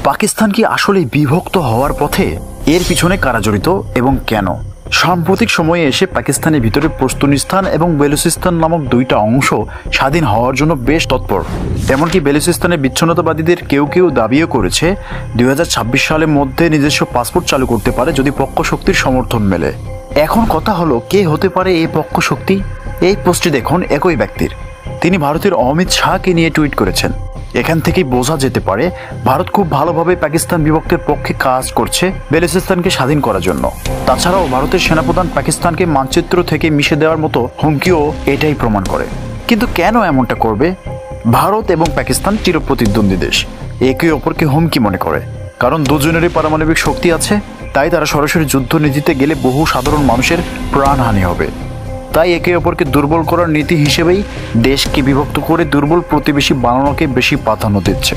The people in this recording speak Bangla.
পাকিস্তান কি আসলেই বিভক্ত হওয়ার পথে? এর পিছনে কারা জড়িত এবং কেন? সাম্প্রতিক সময়ে এসে পাকিস্তানের ভিতরে পশতুনিস্তান এবং বেলুচিস্তান নামক দুইটা অংশ স্বাধীন হওয়ার জন্য বেশ তৎপর। এমনকি বেলুচিস্তানের বিচ্ছিন্নতাবাদীদের কেউ কেউ দাবিও করেছে 2026 সালের মধ্যে নিজস্ব পাসপোর্ট চালু করতে পারে যদি পক্ষ শক্তির সমর্থন মেলে। এখন কথা হলো, কে হতে পারে এই পক্ষ শক্তি? এই পোস্টটি দেখুন একই ব্যক্তির। তিনি ভারতের অমিত শাহকে নিয়ে টুইট করেছেন। এখান থেকেই বোঝা যেতে পারে ভারত খুব ভালোভাবে পাকিস্তান বিভক্তের পক্ষে কাজ করছে বেলুচিস্তানকে স্বাধীন করার জন্য। তাছাড়াও ভারতের সেনাপ্রধান পাকিস্তানকে মানচিত্র থেকে মিশে দেওয়ার মতো হুমকিও এটাই প্রমাণ করে। কিন্তু কেন এমনটা করবে? ভারত এবং পাকিস্তান চিরপ্রতিদ্বন্দ্বী দেশ, একে অপরকে হুমকি মনে করে। কারণ দুজনেরই পারমাণবিক শক্তি আছে, তাই তারা সরাসরি যুদ্ধ নীতিতে গেলে বহু সাধারণ মানুষের প্রাণহানি হবে। তাই একে অপরকে দুর্বল করার নীতি হিসেবেই দেশকে বিভক্ত করে দুর্বল প্রতিবেশী বানানোকে বেশি প্রাধান্য দিচ্ছে।